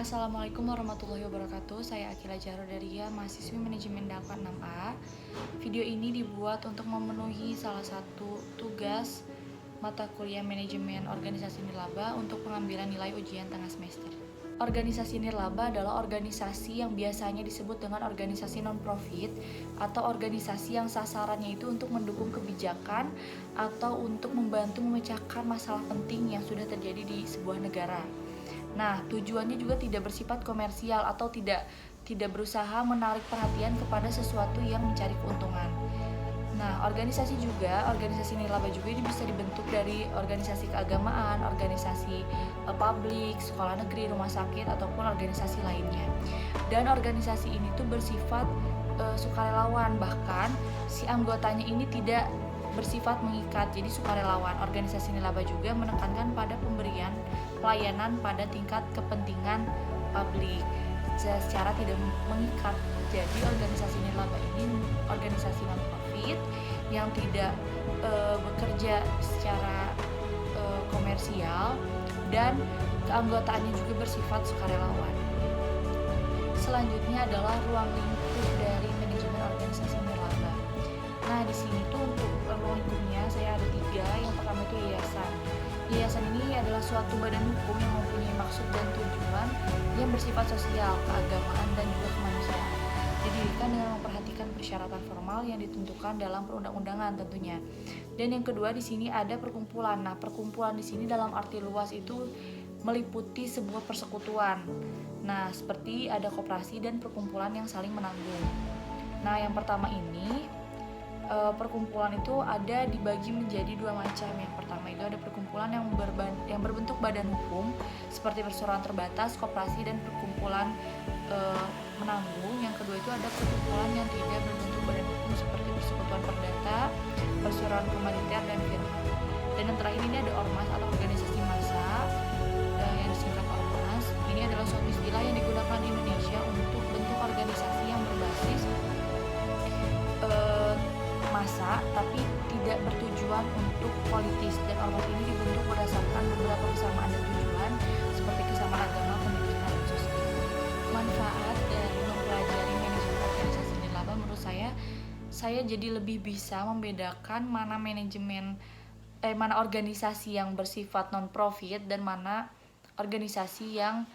Assalamualaikum warahmatullahi wabarakatuh. Saya Akila Jarodaria, mahasiswi manajemen Dakwa 6A. Video ini dibuat untuk memenuhi salah satu tugas mata kuliah manajemen organisasi nirlaba untuk pengambilan nilai ujian tengah semester. Organisasi nirlaba adalah organisasi yang biasanya disebut dengan organisasi non-profit atau organisasi yang sasarannya itu untuk mendukung kebijakan atau untuk membantu memecahkan masalah penting yang sudah terjadi di sebuah negara. Nah, tujuannya juga tidak bersifat komersial atau tidak berusaha menarik perhatian kepada sesuatu yang mencari keuntungan. Nah, organisasi nirlaba juga ini bisa dibentuk dari organisasi keagamaan, organisasi publik, sekolah negeri, rumah sakit, ataupun organisasi lainnya. Dan organisasi ini tuh bersifat sukarelawan, bahkan si anggotanya ini tidak bersifat mengikat, jadi sukarelawan. Organisasi nirlaba juga menekankan pada pemberian pelayanan pada tingkat kepentingan publik secara tidak mengikat. Jadi organisasi nirlaba ini organisasi non-profit yang tidak bekerja secara komersial dan keanggotaannya juga bersifat sukarelawan. Selanjutnya adalah ruang lingkup dari manajemen organisasi nirlaba. Nah, di sini tuh untuk ruang lingkupnya saya ada 3. Yang pertama itu yayasan. Yayasan ini adalah suatu badan hukum yang mempunyai maksud dan tujuan yang bersifat sosial, keagamaan, dan juga kemanusiaan. Didirikan dengan memperhatikan persyaratan formal yang ditentukan dalam perundang-undangan tentunya. Dan yang kedua di sini ada perkumpulan. Nah, perkumpulan di sini dalam arti luas itu meliputi sebuah persekutuan. Nah, seperti ada koperasi dan perkumpulan yang saling menanggung. Nah, yang pertama ini perkumpulan itu ada dibagi menjadi 2 macam. Yang pertama itu ada perkumpulan yang berbentuk badan hukum seperti perseroan terbatas, koperasi, dan perkumpulan menanggung. Yang kedua itu ada perkumpulan yang tidak berbentuk badan hukum seperti persekutuan perdata, perseroan humaniter, dan firma. Dan yang terakhir ini ada ormas atau organisasi massa yang disingkat ormas. Ini adalah suatu istilah yang digunakan di Indonesia untuk bentuk organisasi yang berbasis massa tapi tidak bertujuan untuk politis, dan ormas ini dibentuk berdasarkan beberapa kesamaan dan tujuan seperti kesamaan agama, pendidikan, dan sosial. Manfaat dari mempelajari manajemen organisasi nirlaba menurut saya jadi lebih bisa membedakan mana organisasi yang bersifat non-profit dan mana organisasi yang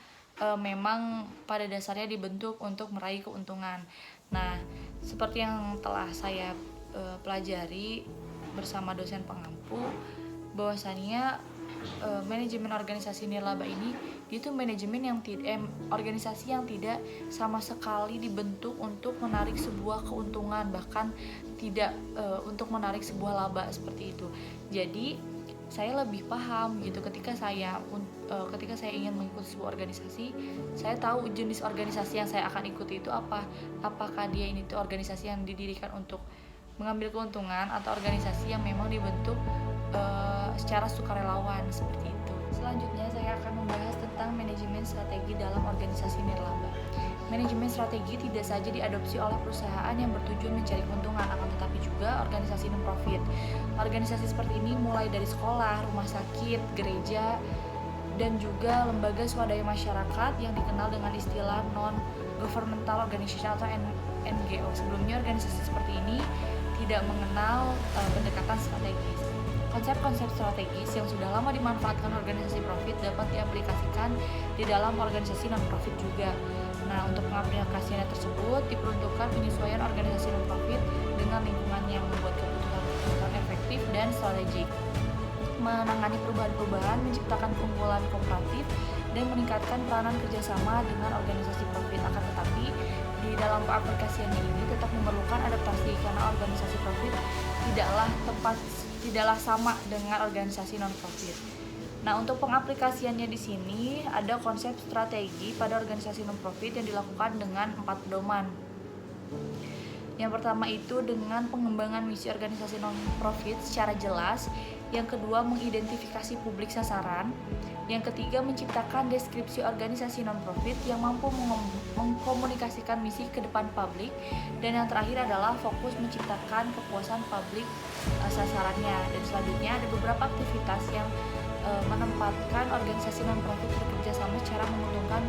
memang pada dasarnya dibentuk untuk meraih keuntungan. Nah, seperti yang telah saya pelajari bersama dosen pengampu, bahwasannya manajemen organisasi nirlaba ini itu manajemen yang organisasi yang tidak sama sekali dibentuk untuk menarik sebuah keuntungan, bahkan tidak untuk menarik sebuah laba seperti itu. Jadi saya lebih paham gitu ketika saya ingin mengikuti sebuah organisasi, saya tahu jenis organisasi yang saya akan ikuti itu apakah dia ini tuh organisasi yang didirikan untuk mengambil keuntungan atau organisasi yang memang dibentuk secara sukarelawan seperti itu. Selanjutnya saya akan membahas tentang manajemen strategi dalam organisasi nirlaba. Manajemen strategi tidak saja diadopsi oleh perusahaan yang bertujuan mencari keuntungan, akan tetapi juga organisasi non-profit. Organisasi seperti ini mulai dari sekolah, rumah sakit, gereja, dan juga lembaga swadaya masyarakat yang dikenal dengan istilah non-governmental organization atau NGO. Sebelumnya organisasi seperti ini tidak mengenal pendekatan strategis. Konsep-konsep strategis yang sudah lama dimanfaatkan organisasi profit dapat diaplikasikan di dalam organisasi non-profit juga. Nah, untuk pengaplikasiannya tersebut diperuntukkan penyesuaian organisasi non-profit dengan lingkungan yang membuat kebutuhan efektif dan strategik, menangani perubahan-perubahan, menciptakan keunggulan kooperatif, dan meningkatkan peranan kerjasama dengan organisasi profit. Akan tetapi di dalam aplikasiannya ini tetap memerlukan adaptasi karena organisasi profit tidaklah sama dengan organisasi non-profit. Nah, untuk pengaplikasiannya di sini ada konsep strategi pada organisasi non-profit yang dilakukan dengan 4 pedoman. Yang pertama itu dengan pengembangan misi organisasi non-profit secara jelas. Yang kedua, mengidentifikasi publik sasaran. Yang ketiga, menciptakan deskripsi organisasi non-profit yang mampu mengkomunikasikan misi ke depan publik. Dan yang terakhir adalah fokus menciptakan kepuasan publik sasarannya. Dan selanjutnya ada beberapa aktivitas yang menempatkan organisasi non-profit bekerja sama secara menguntungkan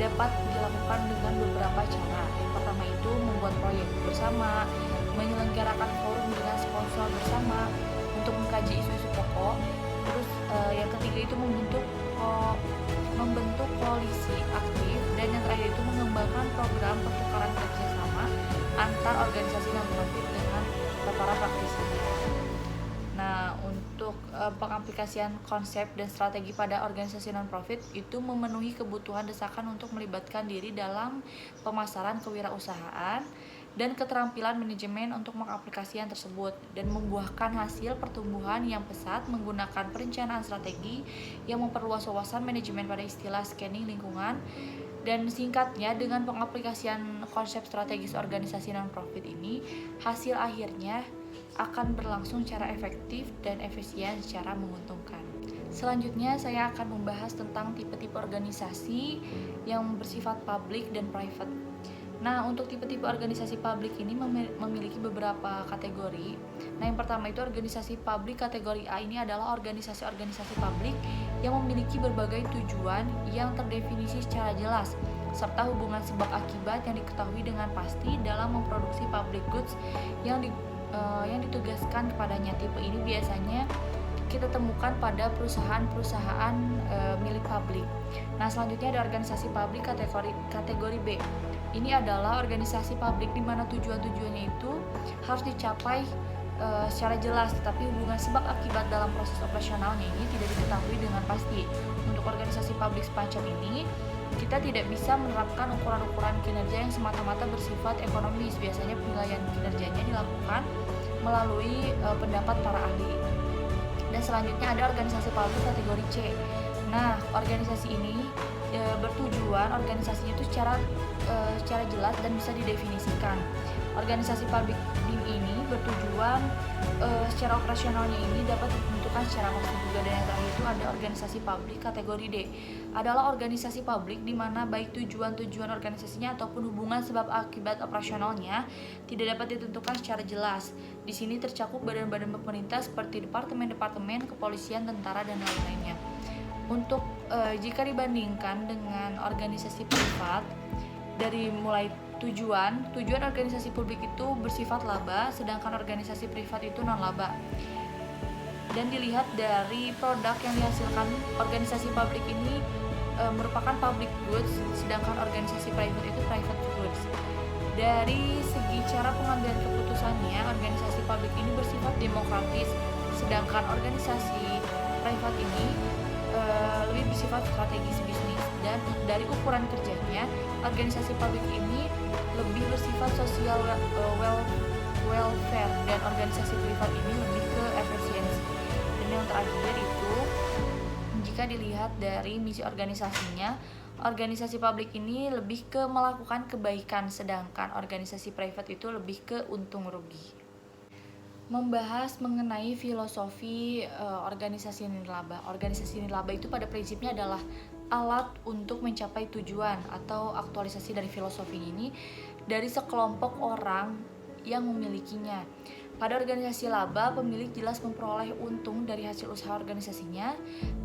dapat dilakukan dengan beberapa cara. Yang pertama itu membuat proyek bersama, menyelenggarakan forum dengan sponsor bersama untuk mengkaji isu-isu pokok. Terus yang ketiga itu membentuk koalisi aktif, dan yang terakhir itu mengembangkan program pertukaran kerjasama antar organisasi non-profit dengan para praktisinya. Nah, untuk pengaplikasian konsep dan strategi pada organisasi non-profit itu memenuhi kebutuhan desakan untuk melibatkan diri dalam pemasaran kewirausahaan dan keterampilan manajemen untuk mengaplikasikan tersebut, dan membuahkan hasil pertumbuhan yang pesat menggunakan perencanaan strategi yang memperluas wawasan manajemen pada istilah scanning lingkungan. Dan singkatnya, dengan pengaplikasian konsep strategis organisasi non-profit ini, hasil akhirnya akan berlangsung secara efektif dan efisien secara menguntungkan. Selanjutnya saya akan membahas tentang tipe-tipe organisasi yang bersifat publik dan private. Nah, untuk tipe-tipe organisasi publik ini memiliki beberapa kategori. Nah, yang pertama itu organisasi publik kategori A ini adalah organisasi-organisasi publik yang memiliki berbagai tujuan yang terdefinisi secara jelas, serta hubungan sebab akibat yang diketahui dengan pasti dalam memproduksi public goods yang ditugaskan kepadanya. Tipe ini biasanya kita temukan pada perusahaan-perusahaan milik publik. Nah, selanjutnya ada organisasi publik kategori B. Ini adalah organisasi publik di mana tujuan-tujuannya itu harus dicapai secara jelas, tetapi hubungan sebab akibat dalam proses operasionalnya ini tidak diketahui dengan pasti. Untuk organisasi publik semacam ini, kita tidak bisa menerapkan ukuran-ukuran kinerja yang semata-mata bersifat ekonomis. Biasanya penilaian kinerjanya dilakukan melalui pendapat para ahli. Dan selanjutnya ada organisasi publik kategori C. Nah, organisasi ini bertujuan, organisasinya itu secara jelas dan bisa didefinisikan. Organisasi publik ini bertujuan secara operasionalnya ini dapat ditentukan secara langsung juga. Dan yang terakhir itu ada organisasi publik kategori D, adalah organisasi publik di mana baik tujuan-tujuan organisasinya ataupun hubungan sebab akibat operasionalnya tidak dapat ditentukan secara jelas. Di sini tercakup badan-badan pemerintah seperti departemen-departemen, kepolisian, tentara, dan lain-lainnya. Untuk jika dibandingkan dengan organisasi privat, dari mulai tujuan organisasi publik itu bersifat laba, sedangkan organisasi privat itu non laba. Dan dilihat dari produk yang dihasilkan, organisasi publik ini merupakan public goods, sedangkan organisasi private itu private goods. Dari segi cara pengambilan keputusannya, organisasi publik ini bersifat demokratis, sedangkan organisasi private ini lebih bersifat strategis bisnis. Dan dari ukuran kerjanya, organisasi publik ini lebih bersifat sosial welfare, dan organisasi privat ini lebih ke efisiensi. Dan yang terakhir itu, jika dilihat dari misi organisasinya, organisasi publik ini lebih ke melakukan kebaikan, sedangkan organisasi private itu lebih ke untung rugi. Membahas mengenai filosofi organisasi nirlaba. Organisasi nirlaba itu pada prinsipnya adalah alat untuk mencapai tujuan atau aktualisasi dari filosofi ini dari sekelompok orang yang memilikinya. Pada organisasi laba, pemilik jelas memperoleh untung dari hasil usaha organisasinya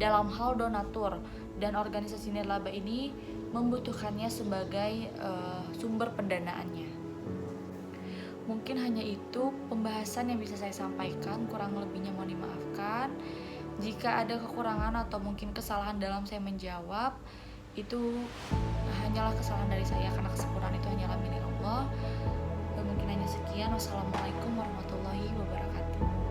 dalam hal donatur, dan organisasi nirlaba ini membutuhkannya sebagai sumber pendanaannya. Mungkin hanya itu pembahasan yang bisa saya sampaikan, kurang lebihnya mohon dimaafkan. Jika ada kekurangan atau mungkin kesalahan dalam saya menjawab, itu hanyalah kesalahan dari saya, karena kesempurnaan itu hanyalah milik Allah. Mungkin hanya sekian. Wassalamualaikum warahmatullahi wabarakatuh.